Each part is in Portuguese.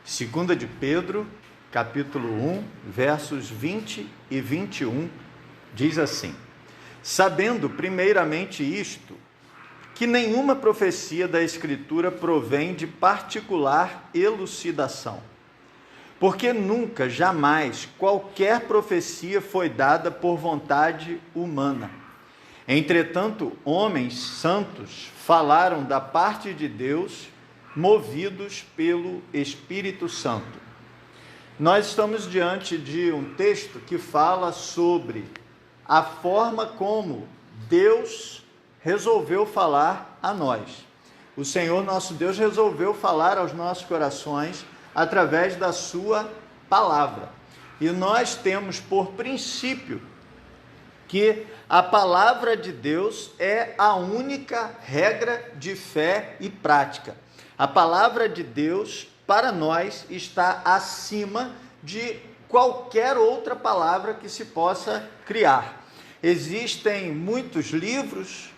Segunda de Pedro, capítulo 1, versos 20 e 21, diz assim: sabendo primeiramente isto, que nenhuma profecia da Escritura provém de particular elucidação, porque nunca, jamais, qualquer profecia foi dada por vontade humana. Entretanto, homens santos falaram da parte de Deus, movidos pelo Espírito Santo. Nós estamos diante de um texto que fala sobre a forma como Deus resolveu falar a nós. O Senhor nosso Deus resolveu falar aos nossos corações através da sua palavra. E nós temos por princípio que a palavra de Deus é a única regra de fé e prática. A palavra de Deus, para nós, está acima de qualquer outra palavra que se possa criar. Existem muitos livros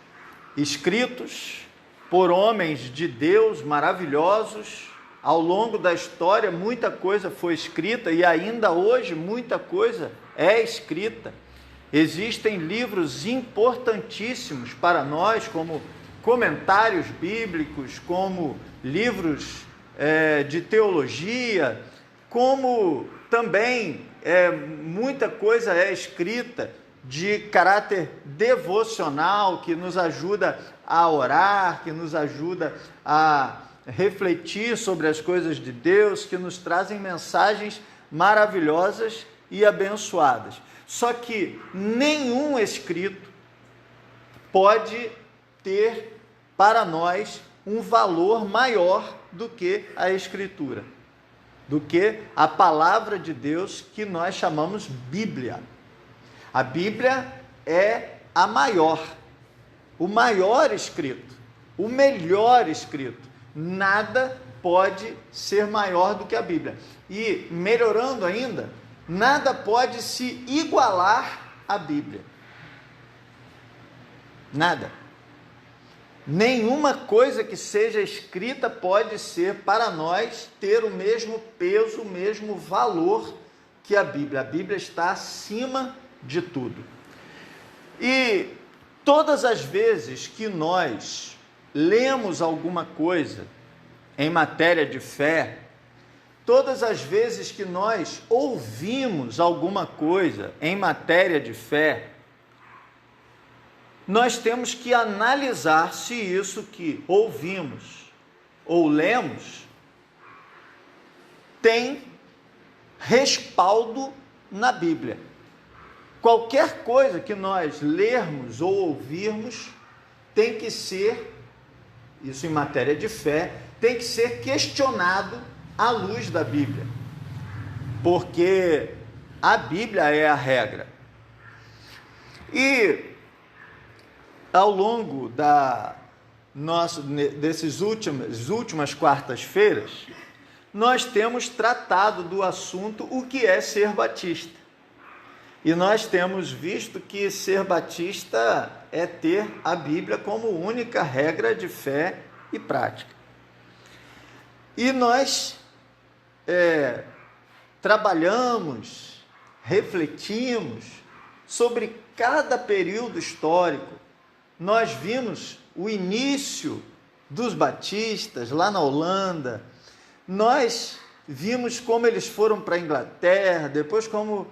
escritos por homens de Deus maravilhosos. Ao longo da história, muita coisa foi escrita e ainda hoje muita coisa é escrita. Existem livros importantíssimos para nós, como comentários bíblicos, como livros de teologia, como também muita coisa é escrita de caráter devocional, que nos ajuda a orar, que nos ajuda a refletir sobre as coisas de Deus, que nos trazem mensagens maravilhosas e abençoadas. Só que nenhum escrito pode ter para nós um valor maior do que a Escritura, do que a palavra de Deus que nós chamamos Bíblia. A Bíblia é a maior, o maior escrito, o melhor escrito. Nada pode ser maior do que a Bíblia. E, melhorando ainda, nada pode se igualar à Bíblia. Nada. Nenhuma coisa que seja escrita pode ser, para nós, ter o mesmo peso, o mesmo valor que a Bíblia. A Bíblia está acima de tudo. E todas as vezes que nós lemos alguma coisa em matéria de fé, todas as vezes que nós ouvimos alguma coisa em matéria de fé, nós temos que analisar se isso que ouvimos ou lemos tem respaldo na Bíblia. Qualquer coisa que nós lermos ou ouvirmos tem que ser, isso em matéria de fé, tem que ser questionado à luz da Bíblia, porque a Bíblia é a regra. E ao longo dessas últimas quartas-feiras, nós temos tratado do assunto o que é ser batista. E nós temos visto que ser batista é ter a Bíblia como única regra de fé e prática. E nós trabalhamos, refletimos sobre cada período histórico. Nós vimos o início dos batistas lá na Holanda, nós vimos como eles foram para a Inglaterra, depois como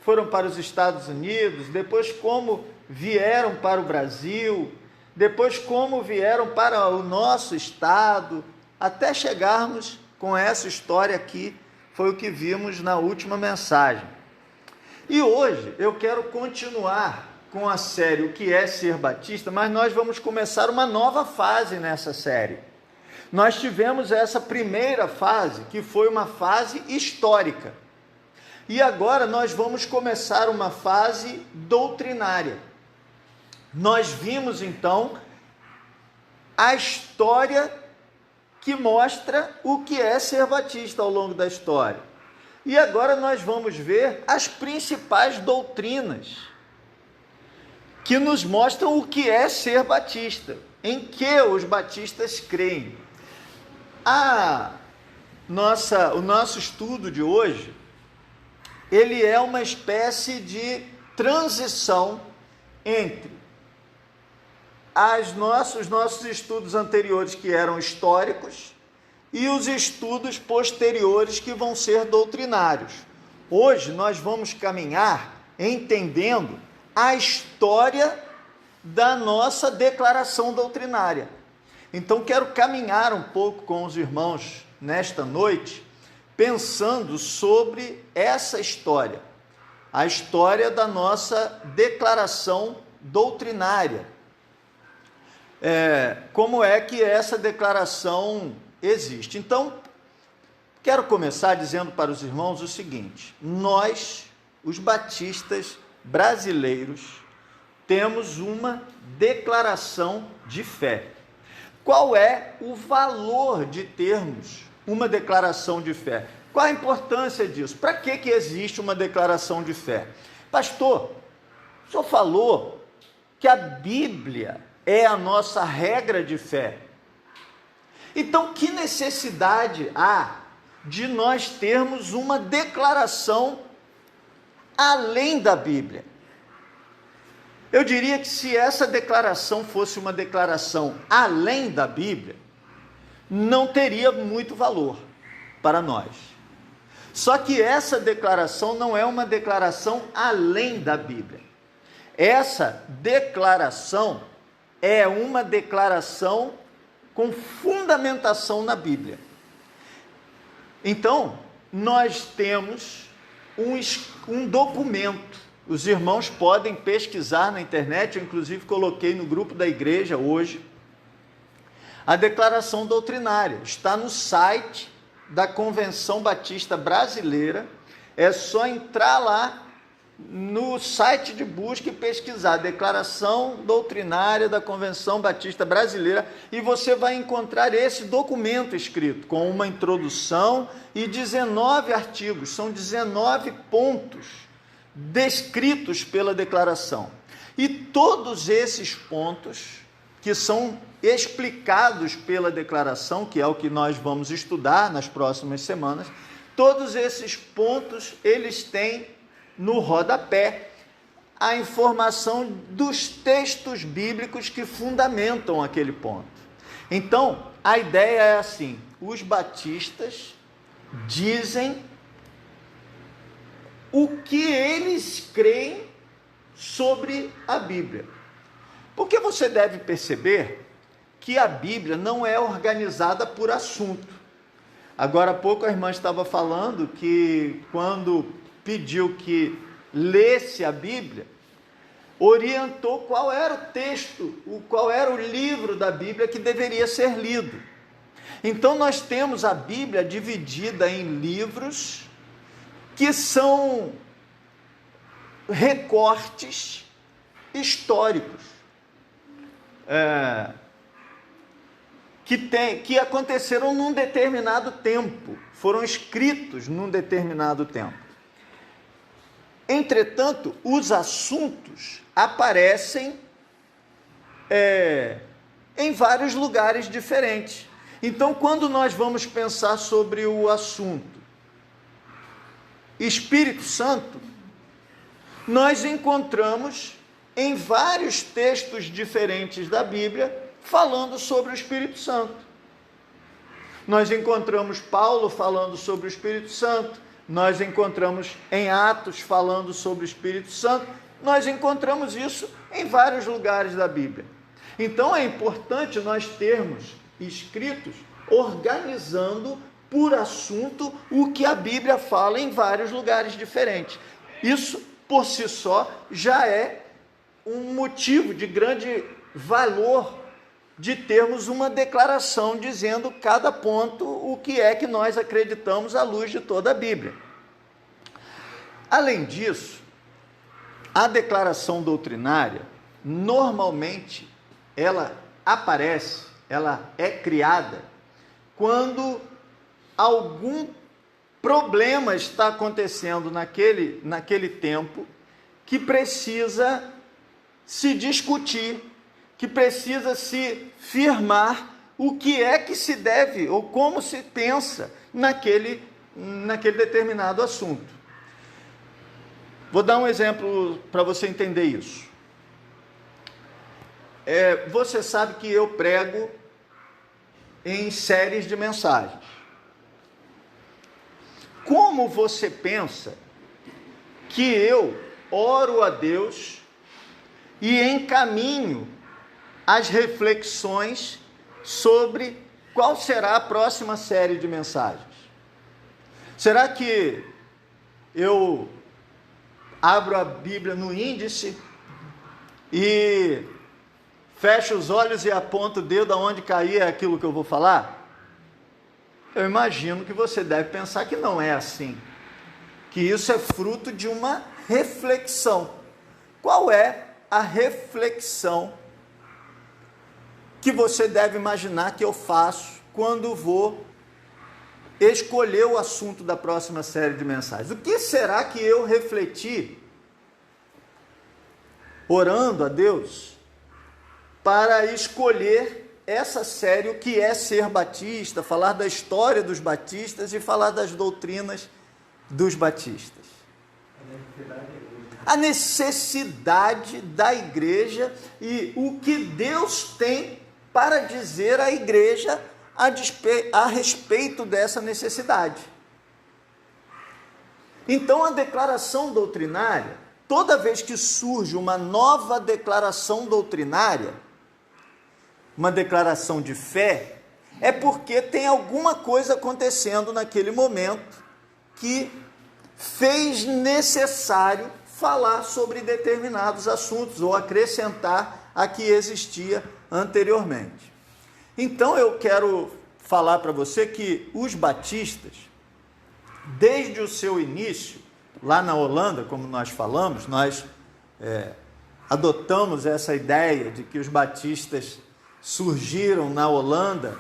foram para os Estados Unidos, depois como vieram para o Brasil, depois como vieram para o nosso estado, até chegarmos com essa história aqui, foi o que vimos na última mensagem. E hoje eu quero continuar com a série O que é ser batista, mas nós vamos começar uma nova fase nessa série. Nós tivemos essa primeira fase, que foi uma fase histórica. E agora nós vamos começar uma fase doutrinária. Nós vimos então a história que mostra o que é ser batista ao longo da história. E agora nós vamos ver as principais doutrinas que nos mostram o que é ser batista, em que os batistas creem. A o nosso estudo de hoje, ele é uma espécie de transição entre os nossos estudos anteriores, que eram históricos, e os estudos posteriores, que vão ser doutrinários. Hoje nós vamos caminhar entendendo a história da nossa declaração doutrinária. Então, quero caminhar um pouco com os irmãos nesta noite, pensando sobre essa história, a história da nossa declaração doutrinária. Como é que essa declaração existe? Então, quero começar dizendo para os irmãos o seguinte: nós, os batistas brasileiros, temos uma declaração de fé. Qual é o valor de termos uma declaração de fé? Qual a importância disso? Para que existe uma declaração de fé? Pastor, o senhor falou que a Bíblia é a nossa regra de fé. Então, que necessidade há de nós termos uma declaração além da Bíblia? Eu diria que se essa declaração fosse uma declaração além da Bíblia, não teria muito valor para nós. Só que essa declaração não é uma declaração além da Bíblia. Essa declaração é uma declaração com fundamentação na Bíblia. Então, nós temos um documento. Os irmãos podem pesquisar na internet, eu inclusive coloquei no grupo da igreja hoje, a declaração doutrinária. Está no site da Convenção Batista Brasileira. É só entrar lá no site de busca e pesquisar Declaração Doutrinária da Convenção Batista Brasileira, e você vai encontrar esse documento escrito com uma introdução e 19 artigos. São 19 pontos descritos pela declaração, e todos esses pontos que são explicados pela declaração, que é o que nós vamos estudar nas próximas semanas, todos esses pontos, eles têm no rodapé a informação dos textos bíblicos que fundamentam aquele ponto. Então, a ideia é assim: os batistas dizem o que eles creem sobre a Bíblia. Porque você deve perceber que a Bíblia não é organizada por assunto. Agora há pouco a irmã estava falando que quando pediu que lesse a Bíblia, orientou qual era o texto, qual era o livro da Bíblia que deveria ser lido. Então nós temos a Bíblia dividida em livros que são recortes históricos, que aconteceram num determinado tempo, foram escritos num determinado tempo. Entretanto, os assuntos aparecem em vários lugares diferentes. Então, quando nós vamos pensar sobre o assunto Espírito Santo, nós encontramos em vários textos diferentes da Bíblia falando sobre o Espírito Santo. Nós encontramos Paulo falando sobre o Espírito Santo, nós encontramos em Atos falando sobre o Espírito Santo, nós encontramos isso em vários lugares da Bíblia. Então é importante nós termos escritos organizando por assunto o que a Bíblia fala em vários lugares diferentes. Isso, por si só, já é um motivo de grande valor de termos uma declaração dizendo cada ponto o que é que nós acreditamos à luz de toda a Bíblia. Além disso, a declaração doutrinária, normalmente, ela aparece, ela é criada quando algum problema está acontecendo naquele tempo que precisa se discutir, que precisa se firmar o que é que se deve ou como se pensa naquele determinado assunto. Vou dar um exemplo para você entender isso. Você sabe que eu prego em séries de mensagens. Como você pensa que eu oro a Deus e encaminho as reflexões sobre qual será a próxima série de mensagens? Será que eu abro a Bíblia no índice e fecho os olhos e aponto o dedo aonde cair aquilo que eu vou falar? Eu imagino que você deve pensar que não é assim, que isso é fruto de uma reflexão. Qual é a reflexão que você deve imaginar que eu faço quando vou escolher o assunto da próxima série de mensagens? O que será que eu refleti, orando a Deus, para escolher essa série, o que é ser batista, falar da história dos batistas e falar das doutrinas dos batistas? A necessidade da igreja e o que Deus tem para dizer à igreja a respeito dessa necessidade. Então, a declaração doutrinária, toda vez que surge uma nova declaração doutrinária, uma declaração de fé, é porque tem alguma coisa acontecendo naquele momento que fez necessário falar sobre determinados assuntos ou acrescentar a que existia anteriormente. Então eu quero falar para você que os batistas, desde o seu início, lá na Holanda, como nós falamos, nós adotamos essa ideia de que os batistas surgiram na Holanda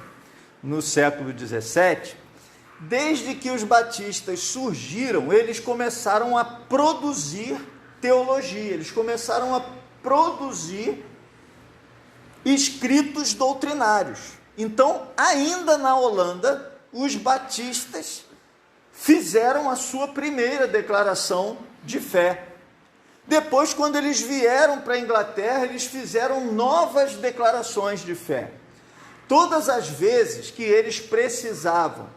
no século XVII. Desde que os batistas surgiram, eles começaram a produzir teologia, eles começaram a produzir escritos doutrinários. Então, ainda na Holanda, os batistas fizeram a sua primeira declaração de fé. Depois, quando eles vieram para a Inglaterra, eles fizeram novas declarações de fé. Todas as vezes que eles precisavam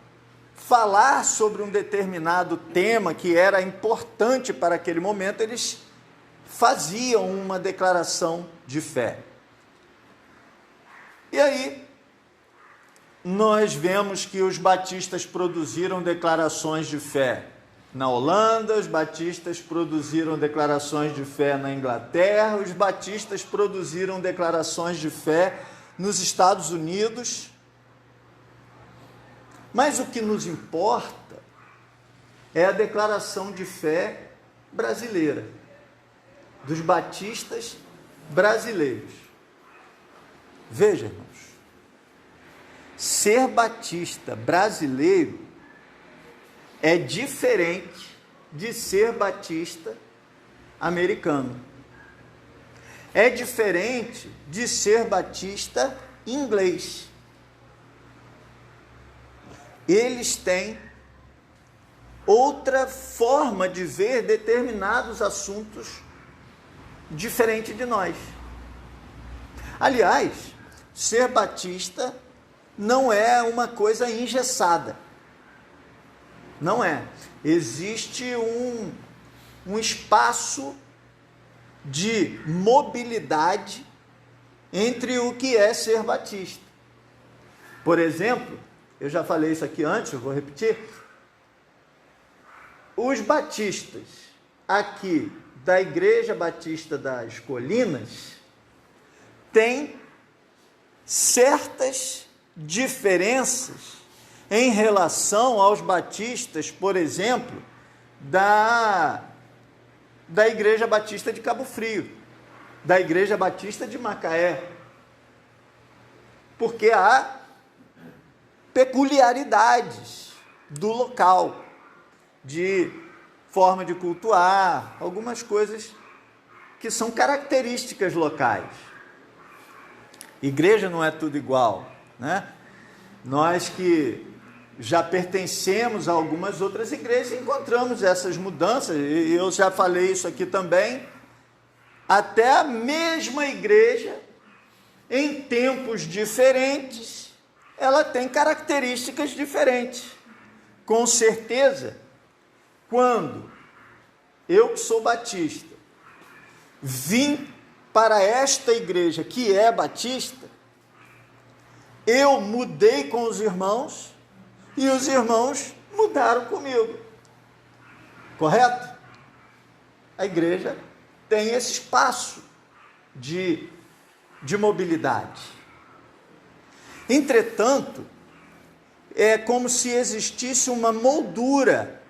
falar sobre um determinado tema que era importante para aquele momento, eles faziam uma declaração de fé. E aí, nós vemos que os batistas produziram declarações de fé na Holanda, os batistas produziram declarações de fé na Inglaterra, os batistas produziram declarações de fé nos Estados Unidos. Mas o que nos importa é a declaração de fé brasileira, dos batistas brasileiros. Veja, irmãos, ser batista brasileiro é diferente de ser batista americano. É diferente de ser batista inglês. Eles têm outra forma de ver determinados assuntos diferente de nós. Aliás, ser batista não é uma coisa engessada. Não é. Existe um espaço de mobilidade entre o que é ser batista. Por exemplo, eu já falei isso aqui antes, eu vou repetir. Os batistas aqui da Igreja Batista das Colinas têm certas diferenças em relação aos batistas, por exemplo, da Igreja Batista de Cabo Frio, da Igreja Batista de Macaé, porque há peculiaridades do local, de forma de cultuar, algumas coisas que são características locais. Igreja não é tudo igual. né? Nós que já pertencemos a algumas outras igrejas, encontramos essas mudanças, e eu já falei isso aqui também, até a mesma igreja, em tempos diferentes, ela tem características diferentes. Com certeza, quando eu que sou batista, vim para esta igreja que é batista, eu mudei com os irmãos e os irmãos mudaram comigo. Correto? A igreja tem esse espaço de mobilidade. Entretanto, é como se existisse uma moldura.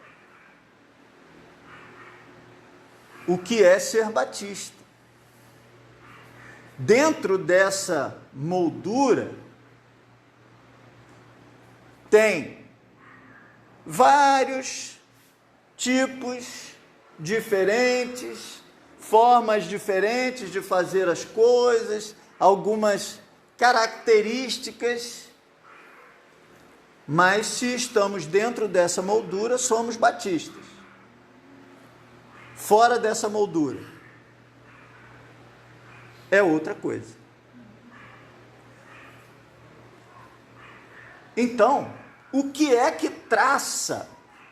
O que é ser batista? Dentro dessa moldura, tem vários tipos diferentes, formas diferentes de fazer as coisas, algumas características, mas se estamos dentro dessa moldura, somos batistas. Fora dessa moldura, é outra coisa. Então, o que é que traça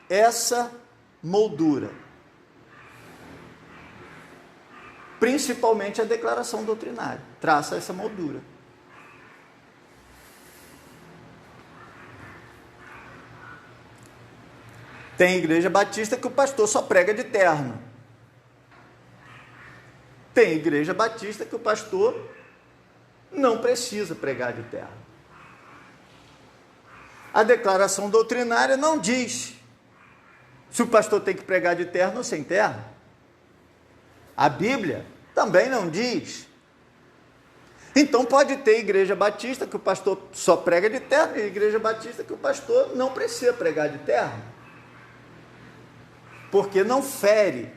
essa moldura? Principalmente a declaração doutrinária, traça essa moldura. Tem igreja batista que o pastor só prega de terno. Tem igreja batista que o pastor não precisa pregar de terno. A declaração doutrinária não diz se o pastor tem que pregar de terno ou sem terno. A Bíblia também não diz. Então pode ter igreja batista que o pastor só prega de terno e igreja batista que o pastor não precisa pregar de terno. Porque não fere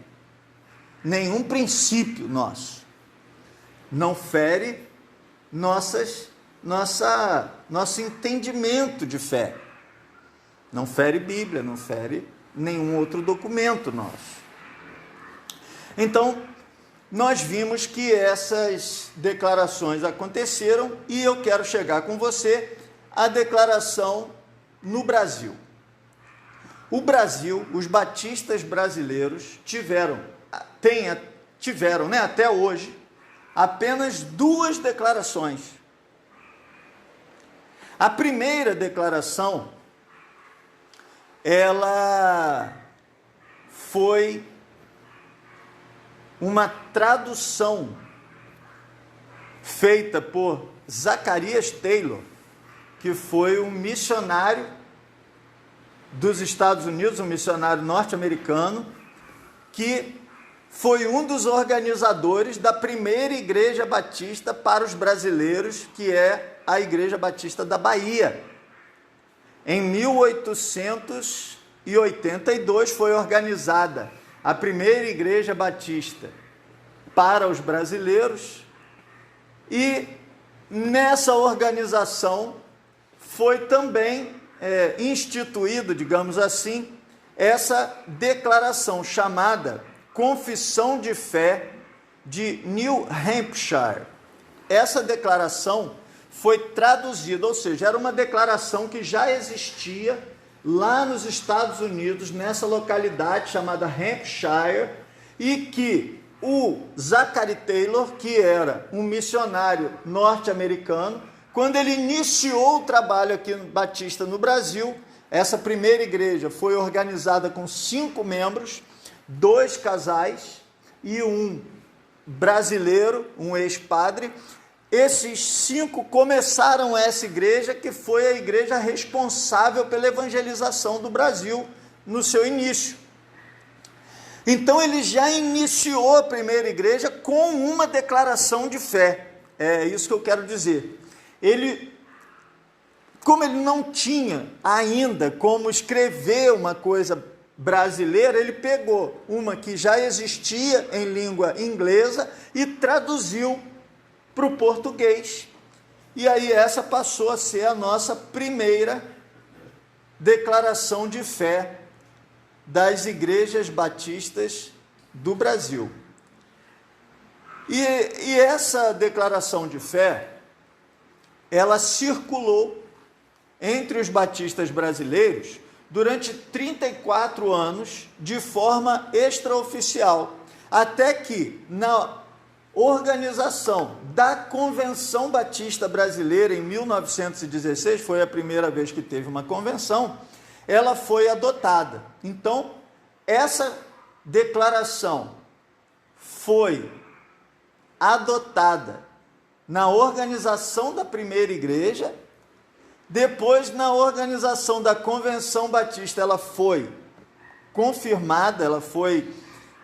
nenhum princípio nosso. Não fere nosso entendimento de fé. Não fere Bíblia, não fere nenhum outro documento nosso. Então, nós vimos que essas declarações aconteceram e eu quero chegar com você à declaração no Brasil. O Brasil, os batistas brasileiros tiveram, até hoje, apenas 2 declarações. A primeira declaração, ela foi uma tradução feita por Zacarias Taylor, que foi um missionário dos Estados Unidos, um missionário norte-americano, que foi um dos organizadores da primeira igreja batista para os brasileiros, que é a Igreja Batista da Bahia. Em 1882 foi organizada a primeira igreja batista para os brasileiros e nessa organização foi também instituído, digamos assim, essa declaração chamada Confissão de Fé de New Hampshire. Essa declaração foi traduzida, ou seja, era uma declaração que já existia lá nos Estados Unidos, nessa localidade chamada Hampshire, e que o Zachary Taylor, que era um missionário norte-americano, quando ele iniciou o trabalho aqui no Batista no Brasil, essa primeira igreja foi organizada com 5 membros, 2 casais e um brasileiro, um ex-padre. Esses 5 começaram essa igreja, que foi a igreja responsável pela evangelização do Brasil no seu início. Então ele já iniciou a primeira igreja com uma declaração de fé. É isso que eu quero dizer. Como ele não tinha ainda como escrever uma coisa brasileira, ele pegou uma que já existia em língua inglesa e traduziu para o português. E aí essa passou a ser a nossa primeira declaração de fé das igrejas batistas do Brasil. E essa declaração de fé, ela circulou entre os batistas brasileiros durante 34 anos de forma extraoficial, até que na organização da Convenção Batista Brasileira em 1916, foi a primeira vez que teve uma convenção, ela foi adotada. Então, essa declaração foi adotada na organização da primeira igreja, depois na organização da Convenção Batista, ela foi confirmada, ela foi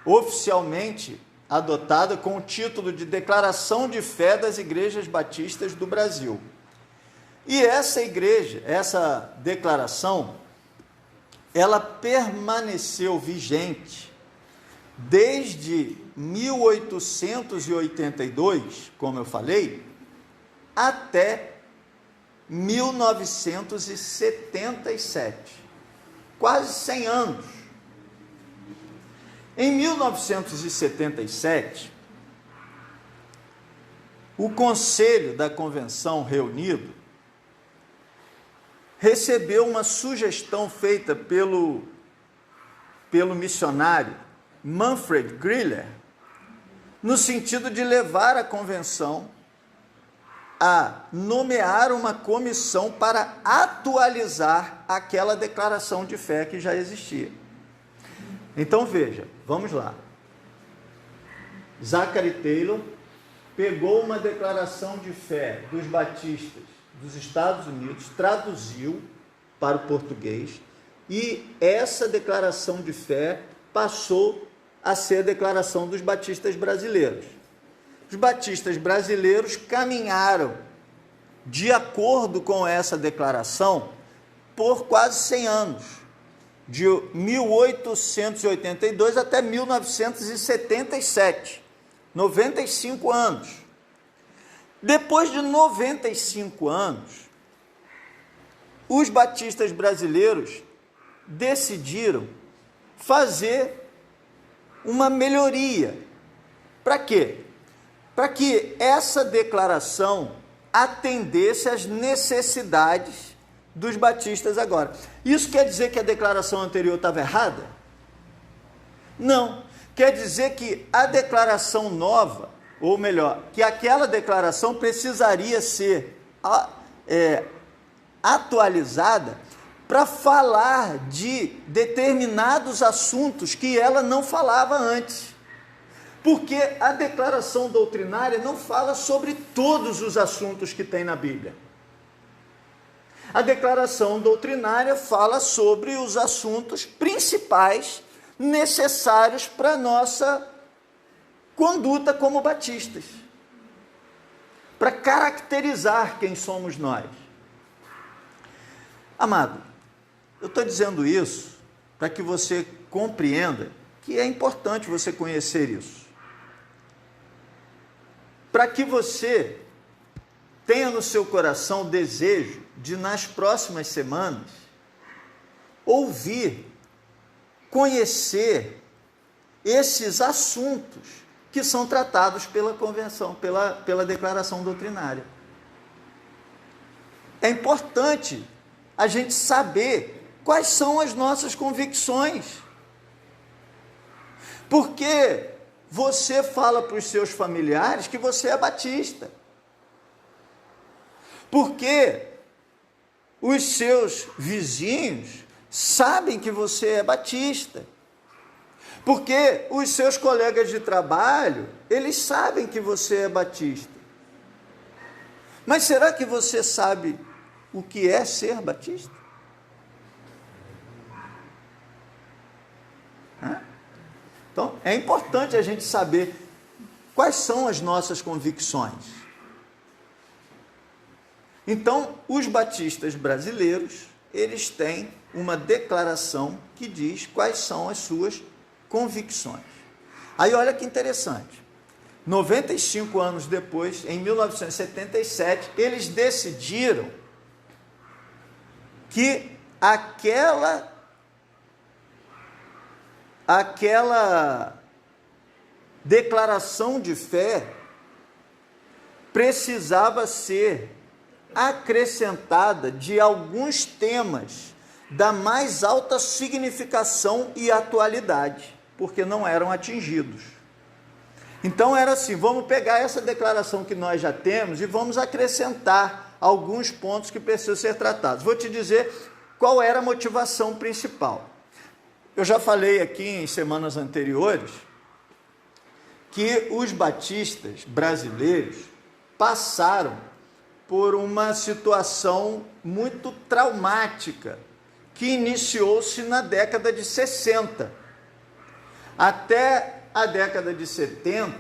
oficialmente adotada com o título de Declaração de Fé das Igrejas Batistas do Brasil. E essa igreja, essa declaração, ela permaneceu vigente desde 1882, como eu falei, até 1977, quase 100 anos. Em 1977, o Conselho da Convenção reunido recebeu uma sugestão feita pelo missionário Manfred Griller, no sentido de levar a convenção a nomear uma comissão para atualizar aquela declaração de fé que já existia. Então veja, vamos lá. Zachary Taylor pegou uma declaração de fé dos batistas dos Estados Unidos, traduziu para o português, e essa declaração de fé passou a ser a declaração dos batistas brasileiros. Os batistas brasileiros caminharam de acordo com essa declaração por quase 100 anos, de 1882 até 1977, 95 anos. Depois de 95 anos, os batistas brasileiros decidiram fazer uma melhoria. Para quê? Para que essa declaração atendesse às necessidades dos batistas agora. Isso quer dizer que a declaração anterior estava errada? Não. Quer dizer que a declaração nova, ou melhor, que aquela declaração precisaria ser atualizada para falar de determinados assuntos que ela não falava antes. Porque a declaração doutrinária não fala sobre todos os assuntos que tem na Bíblia. A declaração doutrinária fala sobre os assuntos principais necessários para a nossa conduta como batistas, para caracterizar quem somos nós. Amado, eu estou dizendo isso para que você compreenda que é importante você conhecer isso. Para que você tenha no seu coração o desejo de, nas próximas semanas, ouvir, conhecer esses assuntos que são tratados pela convenção, pela declaração doutrinária. É importante a gente saber quais são as nossas convicções. Porque você fala para os seus familiares que você é batista. Porque os seus vizinhos sabem que você é batista. Porque os seus colegas de trabalho, eles sabem que você é batista. Mas será que você sabe o que é ser batista? Então, é importante a gente saber quais são as nossas convicções. Então, os batistas brasileiros, eles têm uma declaração que diz quais são as suas convicções. Aí olha que interessante. 95 anos depois, em 1977, eles decidiram que aquela declaração de fé precisava ser acrescentada de alguns temas da mais alta significação e atualidade, porque não eram atingidos. Então era assim, vamos pegar essa declaração que nós já temos e vamos acrescentar alguns pontos que precisam ser tratados. Vou te dizer qual era a motivação principal. Eu já falei aqui em semanas anteriores que os batistas brasileiros passaram por uma situação muito traumática que iniciou-se na década de 60. Até a década de 70,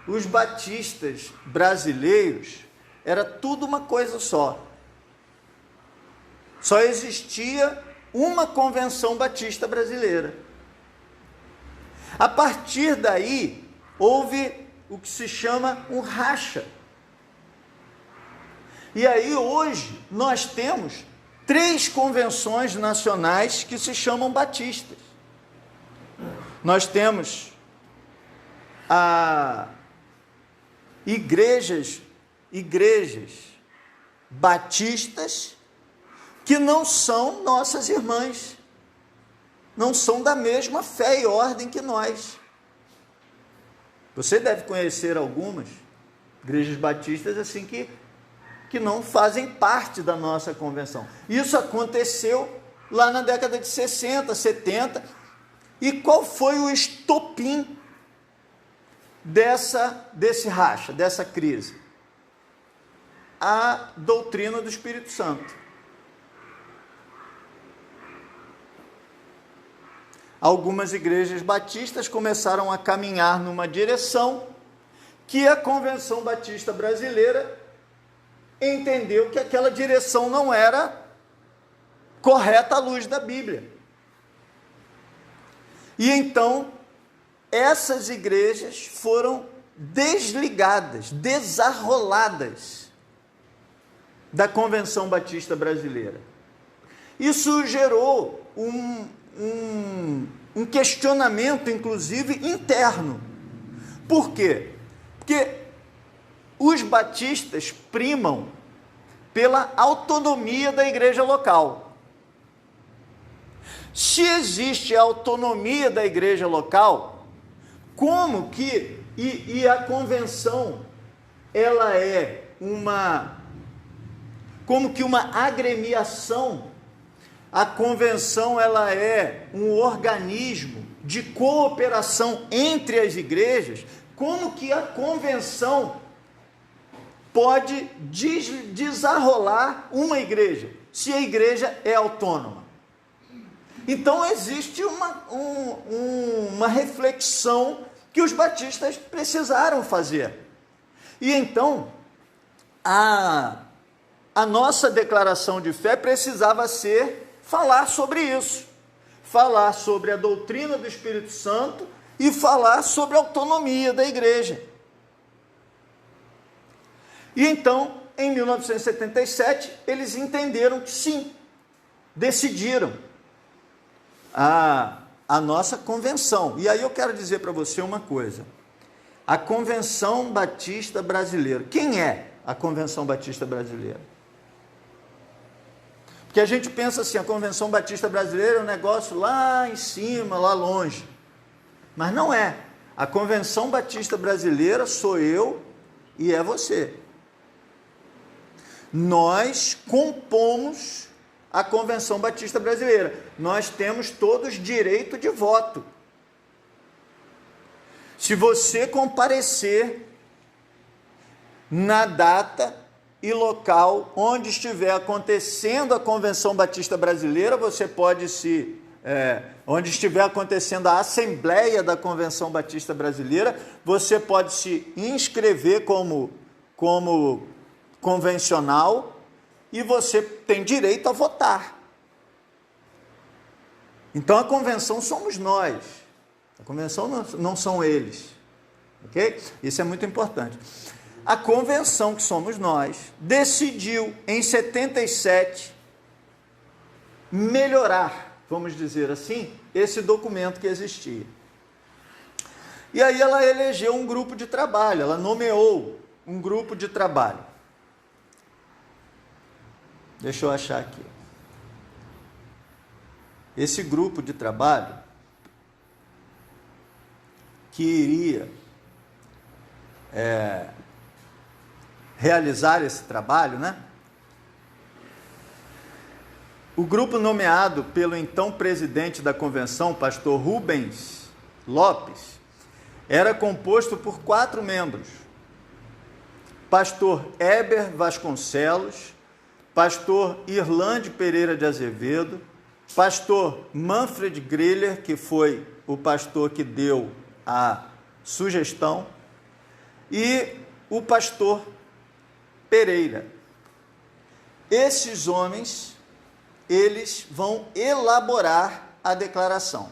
os batistas brasileiros era tudo uma coisa só. Só existia uma convenção batista brasileira. A partir daí, houve o que se chama um racha. E aí hoje nós temos 3 convenções nacionais que se chamam batistas. Nós temos igrejas batistas que não são nossas irmãs, não são da mesma fé e ordem que nós. Você deve conhecer algumas igrejas batistas assim que não fazem parte da nossa convenção. Isso aconteceu lá na década de 60, 70. E qual foi o estopim desse racha, dessa crise? A doutrina do Espírito Santo. Algumas igrejas batistas começaram a caminhar numa direção que a Convenção Batista Brasileira entendeu que aquela direção não era correta à luz da Bíblia. E então, essas igrejas foram desligadas, desarroladas da Convenção Batista Brasileira. Isso gerou um questionamento, inclusive, interno. Por quê? Porque os batistas primam pela autonomia da igreja local. Se existe a autonomia da igreja local, como que a convenção ela é uma agremiação? A convenção ela é um organismo de cooperação entre as igrejas. Como que a convenção pode desarrolar uma igreja, se a igreja é autônoma? Então existe uma reflexão que os batistas precisaram fazer. E então, a nossa declaração de fé precisava falar sobre isso, falar sobre a doutrina do Espírito Santo e falar sobre a autonomia da igreja. E então, em 1977, eles entenderam que sim, decidiram a nossa convenção. E aí eu quero dizer para você uma coisa. A Convenção Batista Brasileira. Quem é a Convenção Batista Brasileira? Porque a gente pensa assim, a Convenção Batista Brasileira é um negócio lá em cima, lá longe. Mas não é. A Convenção Batista Brasileira sou eu e é você. Nós compomos a Convenção Batista Brasileira. Nós temos todos direito de voto. Se você comparecer na data e local onde estiver acontecendo a Convenção Batista Brasileira, você pode onde estiver acontecendo a Assembleia da Convenção Batista Brasileira, você pode se inscrever como convencional e você tem direito a votar. Então a convenção somos nós, a convenção não são eles. ok? Isso é muito importante. A convenção, que somos nós, decidiu em 77 melhorar, vamos dizer assim, esse documento que existia. E aí ela elegeu um grupo de trabalho, ela nomeou um grupo de trabalho. Deixa eu achar aqui. Esse grupo de trabalho que iria realizar esse trabalho, né? O grupo nomeado pelo então presidente da convenção, pastor Rubens Lopes, era composto por 4 membros: pastor Heber Vasconcelos, pastor Irlande Pereira de Azevedo, pastor Manfred Griller, que foi o pastor que deu a sugestão, e o pastor Pereira. Esses homens, eles vão elaborar a declaração.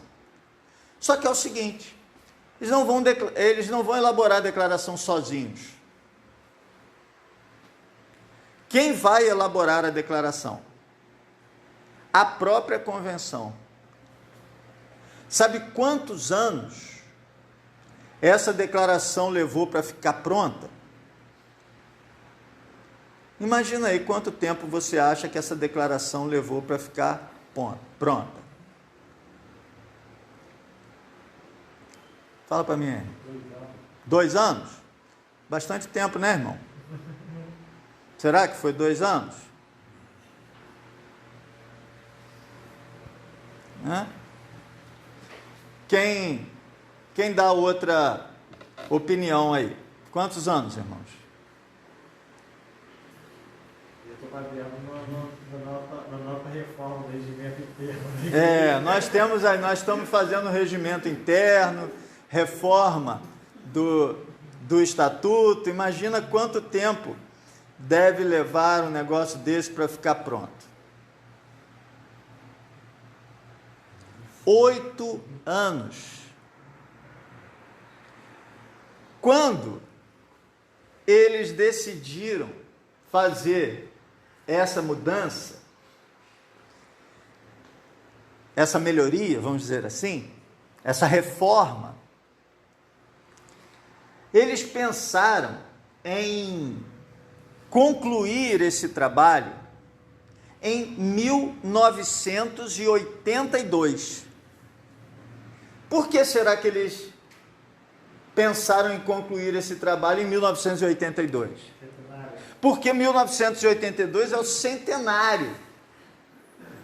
Só que é o seguinte, eles não vão elaborar a declaração sozinhos. Quem vai elaborar a declaração? A própria convenção. Sabe quantos anos essa declaração levou para ficar pronta? Imagina aí quanto tempo você acha que essa declaração levou para ficar pronta. Fala para mim aí. 2 anos? Bastante tempo, né, irmão? Será que foi 2 anos? Quem dá outra opinião aí? Quantos anos, irmãos? Eu estou baseado na nova reforma do regimento interno. Nós estamos fazendo o regimento interno, reforma do estatuto. Imagina quanto tempo deve levar um negócio desse para ficar pronto. 8 anos. Quando eles decidiram fazer essa mudança, essa melhoria, vamos dizer assim, essa reforma, eles pensaram em concluir esse trabalho em 1982. Por que será que eles pensaram em concluir esse trabalho em 1982? Porque 1982 é o centenário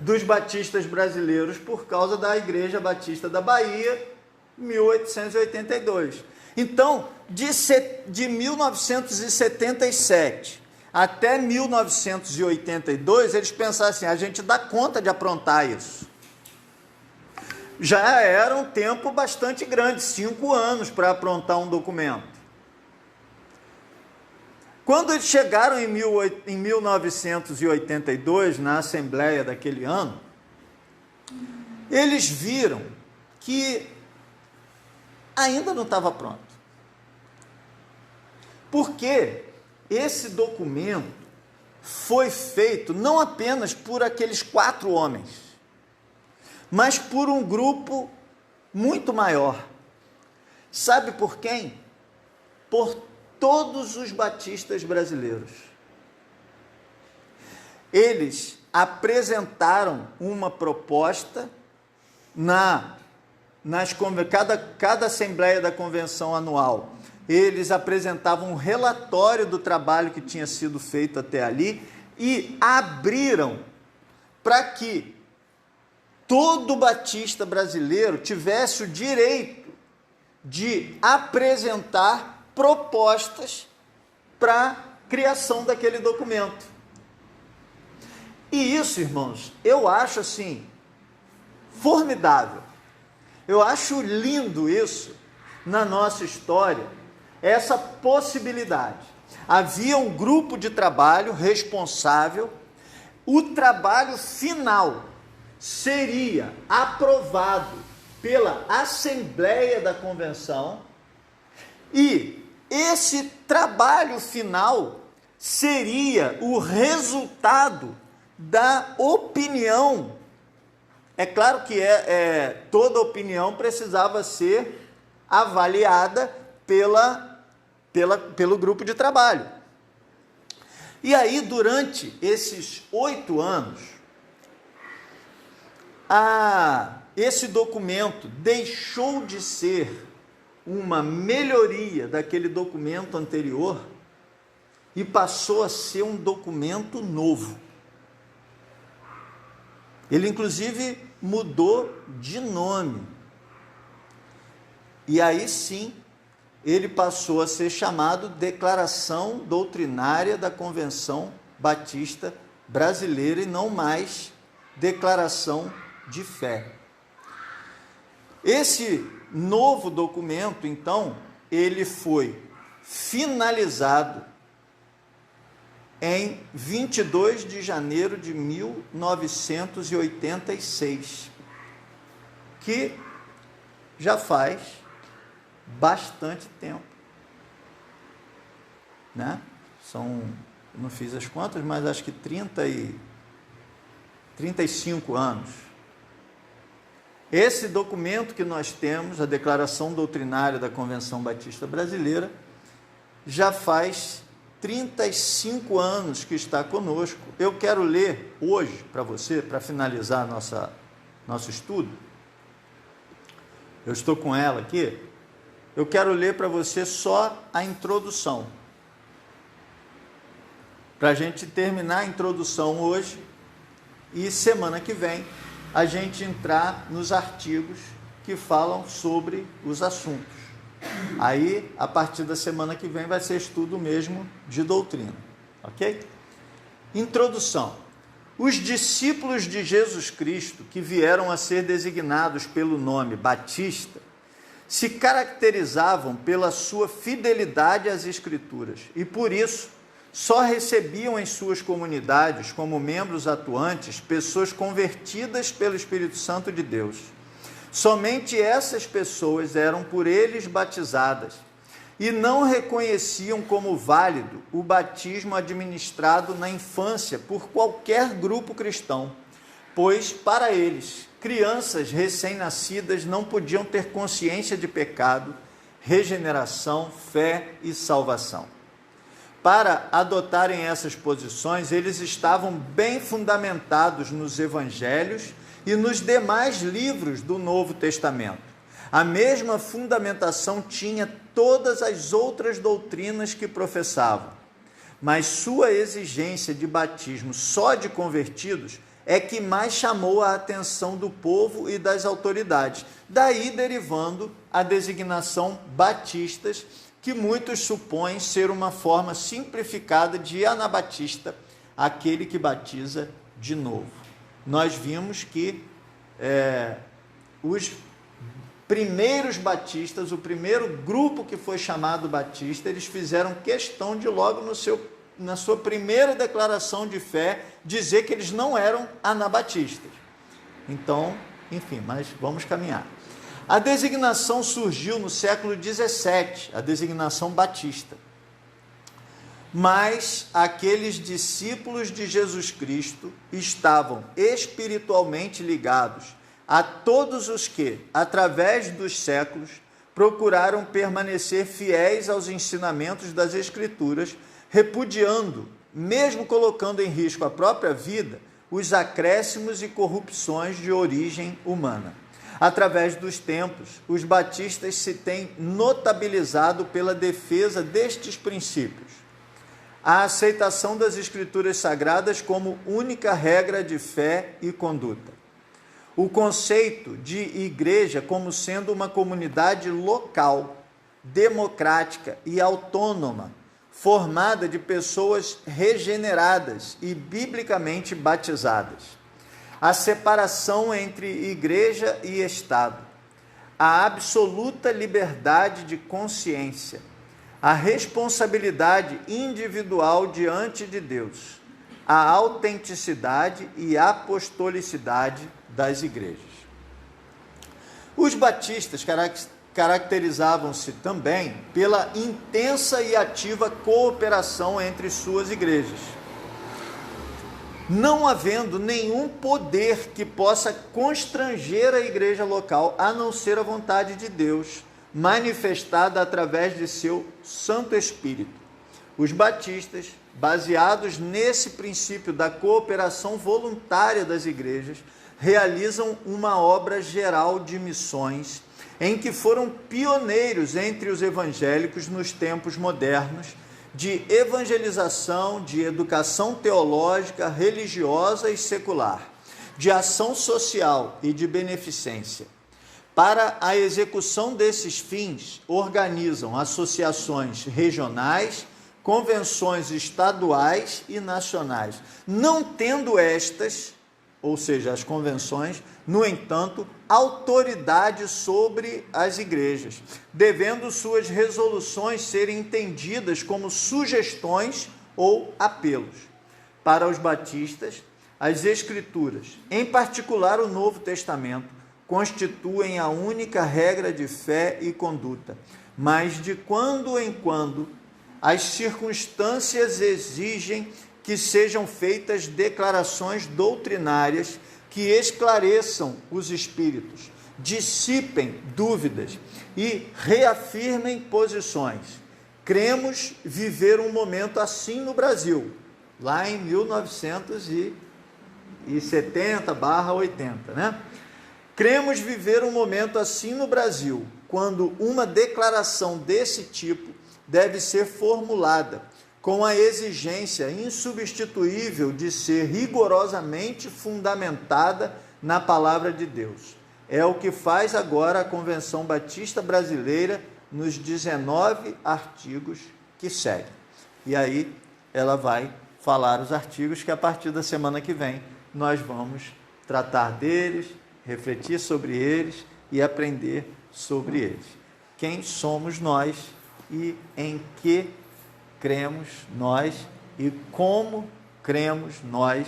dos batistas brasileiros por causa da Igreja Batista da Bahia, 1882. Então, de 1977 até 1982, eles pensaram assim, a gente dá conta de aprontar isso. Já era um tempo bastante grande, 5 anos para aprontar um documento. Quando eles chegaram em 1982, na Assembleia daquele ano, eles viram que ainda não estava pronto. Porque esse documento foi feito não apenas por aqueles 4 homens, mas por um grupo muito maior. Sabe por quem? Por todos os batistas brasileiros. Eles apresentaram uma proposta cada assembleia da convenção anual. Eles apresentavam um relatório do trabalho que tinha sido feito até ali e abriram para que todo batista brasileiro tivesse o direito de apresentar propostas para a criação daquele documento. E isso, irmãos, eu acho assim, formidável. Eu acho lindo isso na nossa história, essa possibilidade. Havia um grupo de trabalho responsável, o trabalho final seria aprovado pela Assembleia da Convenção E esse trabalho final seria o resultado da opinião. É claro que toda opinião precisava ser avaliada pelo grupo de trabalho. E aí, durante esses 8 anos, esse documento deixou de ser uma melhoria daquele documento anterior e passou a ser um documento novo. Ele, inclusive, mudou de nome. E aí sim, ele passou a ser chamado Declaração Doutrinária da Convenção Batista Brasileira e não mais Declaração de Fé. Esse novo documento, então, ele foi finalizado em 22 de janeiro de 1986, que já faz bastante tempo, né? Não fiz as contas, mas acho que 35 anos. Esse documento que nós temos, a Declaração Doutrinária da Convenção Batista Brasileira, já faz 35 anos que está conosco. Eu quero ler hoje para você, para finalizar nosso estudo. Eu estou com ela aqui. Eu quero ler para você só a introdução, para a gente terminar a introdução hoje e semana que vem a gente entrar nos artigos que falam sobre os assuntos. Aí, a partir da semana que vem, vai ser estudo mesmo de doutrina, ok? Introdução. Os discípulos de Jesus Cristo, que vieram a ser designados pelo nome Batista, se caracterizavam pela sua fidelidade às Escrituras e, por isso, só recebiam em suas comunidades, como membros atuantes, pessoas convertidas pelo Espírito Santo de Deus. Somente essas pessoas eram por eles batizadas e não reconheciam como válido o batismo administrado na infância por qualquer grupo cristão, pois, para eles, crianças recém-nascidas não podiam ter consciência de pecado, regeneração, fé e salvação. Para adotarem essas posições, eles estavam bem fundamentados nos evangelhos e nos demais livros do Novo Testamento. A mesma fundamentação tinha todas as outras doutrinas que professavam, mas sua exigência de batismo só de convertidos é que mais chamou a atenção do povo e das autoridades, daí derivando a designação batistas, que muitos supõem ser uma forma simplificada de anabatista, aquele que batiza de novo. Nós vimos que os primeiros batistas, o primeiro grupo que foi chamado batista, eles fizeram questão de logo na sua primeira declaração de fé, dizer que eles não eram anabatistas. Então, enfim, mas vamos caminhar. A designação surgiu no século XVII, a designação batista. Mas aqueles discípulos de Jesus Cristo estavam espiritualmente ligados a todos os que, através dos séculos, procuraram permanecer fiéis aos ensinamentos das Escrituras, repudiando, mesmo colocando em risco a própria vida, os acréscimos e corrupções de origem humana. Através dos tempos, os batistas se têm notabilizado pela defesa destes princípios. A aceitação das Escrituras Sagradas como única regra de fé e conduta. O conceito de igreja como sendo uma comunidade local, democrática e autônoma, formada de pessoas regeneradas e biblicamente batizadas. A separação entre igreja e Estado, a absoluta liberdade de consciência, a responsabilidade individual diante de Deus, a autenticidade e apostolicidade das igrejas. Os batistas caracterizavam-se também pela intensa e ativa cooperação entre suas igrejas, não havendo nenhum poder que possa constranger a igreja local, a não ser a vontade de Deus, manifestada através de seu Santo Espírito. Os batistas, baseados nesse princípio da cooperação voluntária das igrejas, realizam uma obra geral de missões, em que foram pioneiros entre os evangélicos nos tempos modernos, de evangelização, de educação teológica, religiosa e secular, de ação social e de beneficência. Para a execução desses fins, organizam associações regionais, convenções estaduais e nacionais, não tendo estas, ou seja, as convenções, no entanto, autoridade sobre as igrejas, devendo suas resoluções serem entendidas como sugestões ou apelos. Para os batistas, as Escrituras, em particular o Novo Testamento, constituem a única regra de fé e conduta, mas de quando em quando as circunstâncias exigem que sejam feitas declarações doutrinárias que esclareçam os espíritos, dissipem dúvidas e reafirmem posições. Cremos viver um momento assim no Brasil, lá em 1970/80, né? Cremos viver um momento assim no Brasil, quando uma declaração desse tipo deve ser formulada com a exigência insubstituível de ser rigorosamente fundamentada na palavra de Deus. É o que faz agora a Convenção Batista Brasileira nos 19 artigos que seguem. E aí ela vai falar os artigos que a partir da semana que vem nós vamos tratar deles, refletir sobre eles e aprender sobre eles. Quem somos nós e em que cremos nós e como cremos nós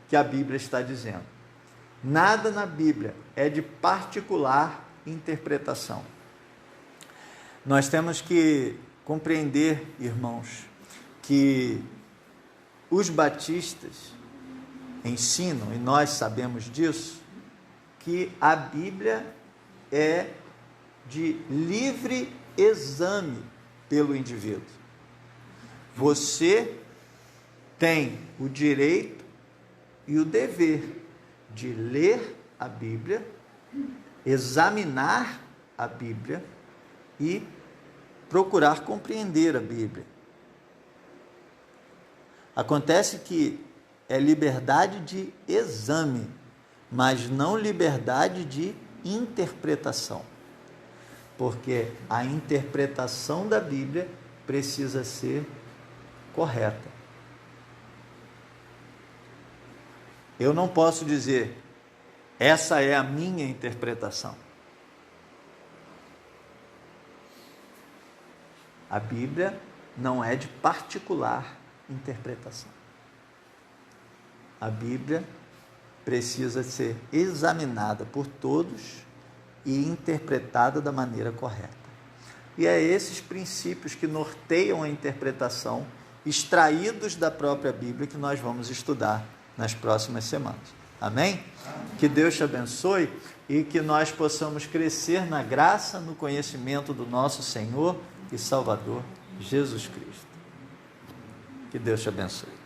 que a Bíblia está dizendo. Nada na Bíblia é de particular interpretação. Nós temos que compreender, irmãos, que os batistas ensinam, e nós sabemos disso, que a Bíblia é de livre exame pelo indivíduo. Você tem o direito e o dever de ler a Bíblia, examinar a Bíblia e procurar compreender a Bíblia. Acontece que é liberdade de exame, mas não liberdade de interpretação, porque a interpretação da Bíblia precisa ser correta. Eu não posso dizer, essa é a minha interpretação. A Bíblia não é de particular interpretação. A Bíblia precisa ser examinada por todos e interpretada da maneira correta. E é esses princípios que norteiam a interpretação, extraídos da própria Bíblia, que nós vamos estudar nas próximas semanas. Amém? Que Deus te abençoe e que nós possamos crescer na graça, no conhecimento do nosso Senhor e Salvador Jesus Cristo. Que Deus te abençoe.